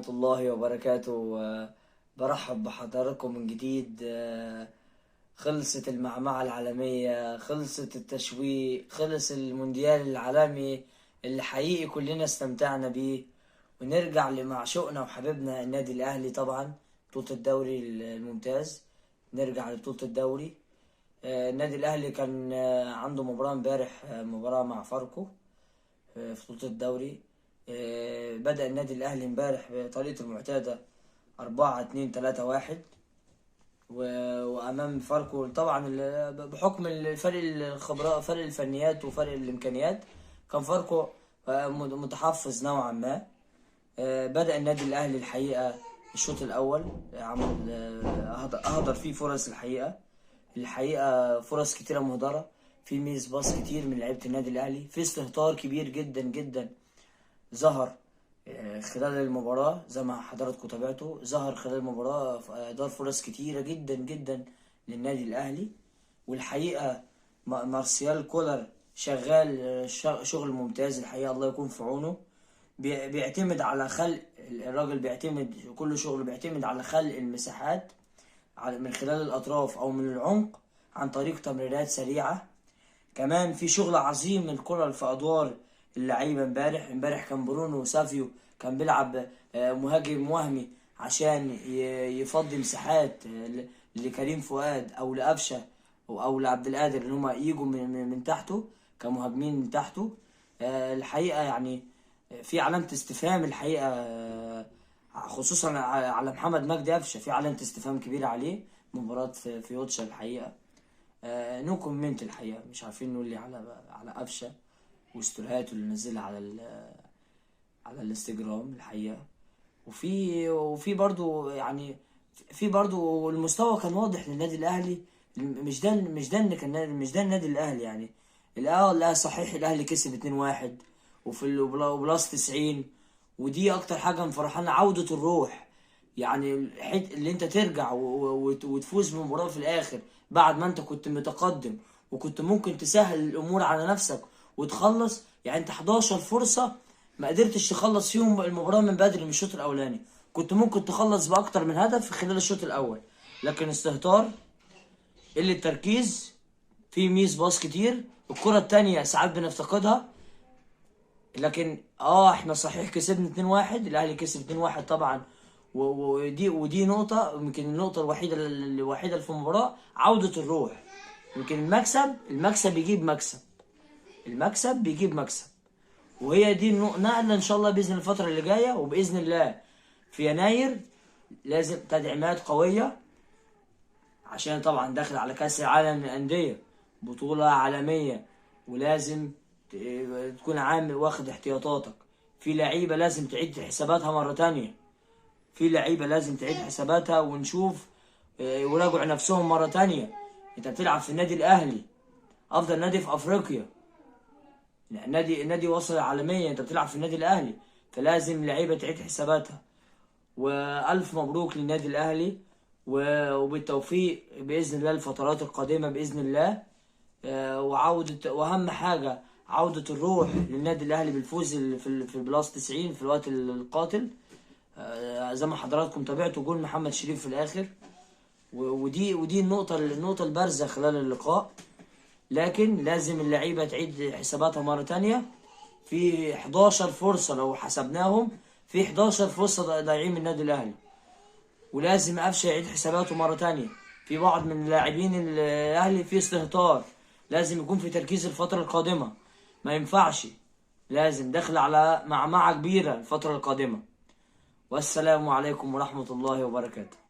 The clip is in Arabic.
ورحمة الله وبركاته. برحب بحضراتكم من جديد. خلصت المعمعة العالمية، خلصت التشويق، خلص المونديال العالمي اللي حقيقي كلنا استمتعنا بيه. ونرجع لمعشوقنا وحبيبنا النادي الأهلي، طبعا بطولة الدوري الممتاز. نرجع لبطولة الدوري. النادي الأهلي كان عنده مباراة امبارح، مباراة مع فاركو في بطولة الدوري. بدأ النادي الأهلي امبارح بطريقة المعتادة 4-2-3-1، وأمام فاركو طبعا بحكم فرق الخبرات، فرق الفنيات وفرق الإمكانيات، كان فاركو متحفظ نوعا ما. بدأ النادي الأهلي الحقيقة الشوط الأول عمل أهدر فيه فرص، الحقيقة فرص كتيرة مهدرة، في ميس باص كتير من لعيبة النادي الأهلي، في استهتار كبير جدا جدا ظهر خلال المباراة. زي ما حضراتكم تابعتوا، ظهر خلال المباراة إدار فرص كتيرة جدا جدا للنادي الأهلي. والحقيقة مارسيال كولر شغال شغل ممتاز الحقيقة، الله يكون في عونه. بيعتمد على خلق، الراجل بيعتمد كل شغله بيعتمد على خلق المساحات من خلال الأطراف أو من العمق عن طريق تمريرات سريعة. كمان في شغل عظيم من كولر في أدوار اللعيبة. امبارح كان برونو سافيو كان بيلعب مهاجم وهمي عشان يفضي مساحات لكريم فؤاد أو لقفشة أو لعبد القادر إن هما يجوا من تحته كمهاجمين من تحته. الحقيقة يعني في علامة استفهام الحقيقة، خصوصا على محمد مجدي قفشة، في علامة استفهام كبيرة عليه مباراة في يوتشا الحقيقة. نو كومنت الحقيقة، مش عارفين نقول لي على قفشة واستوريهاته اللي نزلها على الانستجرام الحقيقة. وفي برضو يعني في برضو المستوى كان واضح للنادي الأهلي. مش ده النادي الأهلي يعني. لا صحيح، الأهلي كسب 2-1 وفي بلس 90، ودي أكتر حاجة مفرحانا، عودة الروح. يعني اللي انت ترجع وتفوز بمباراة في الآخر بعد ما انت كنت متقدم وكنت ممكن تسهل الأمور على نفسك وتخلص. يعني انت 11 فرصة ما قدرتش تخلص فيهم المباراة من بدري، من الشوط الأولاني كنت ممكن تخلص بأكتر من هدف خلال الشوط الأول، لكن استهتار، قلة تركيز، في ميس باص كتير، الكرة التانية ساعات بنفتقدها. لكن احنا صحيح كسبنا 2-1، الأهلي كسب 2-1 طبعا، ودي نقطة، يمكن النقطة الوحيدة في المباراة عودة الروح. يمكن المكسب بيجيب مكسب، وهي دي نقلة ان شاء الله بإذن الفترة اللي جاية. وبإذن الله في يناير لازم تدعيمات قوية، عشان طبعا داخل على كأس العالم للأندية، بطولة عالمية، ولازم تكون عامل واخد احتياطاتك. في لعيبة لازم تعيد حساباتها مرة تانية، ونشوف وراجعوا نفسهم مرة تانية. انت بتلعب في النادي الأهلي، أفضل نادي في أفريقيا، النادي وصل العالمية، انت بتلعب في النادي الأهلي، فلازم لعيبة تعيد حساباتها. وألف مبروك للنادي الأهلي، وبالتوفيق بإذن الله الفترات القادمة بإذن الله. وأهم حاجة عودة الروح للنادي الأهلي بالفوز في البلاس 90 في الوقت القاتل. زي ما حضراتكم تابعتوا جول محمد شريف في الآخر، ودي النقطة البارزة خلال اللقاء. لكن لازم اللعيبة تعيد حساباتها مرة تانية. في 11 فرصة لو حسبناهم، في 11 فرصة ضايعين من النادي الأهلي، ولازم قفشة يعيد حساباته مرة تانية. في بعض من اللاعبين الأهلي في استهتار، لازم يكون في تركيز الفترة القادمة، ما ينفعش، لازم داخل على معمعة كبيرة الفترة القادمة. والسلام عليكم ورحمة الله وبركاته.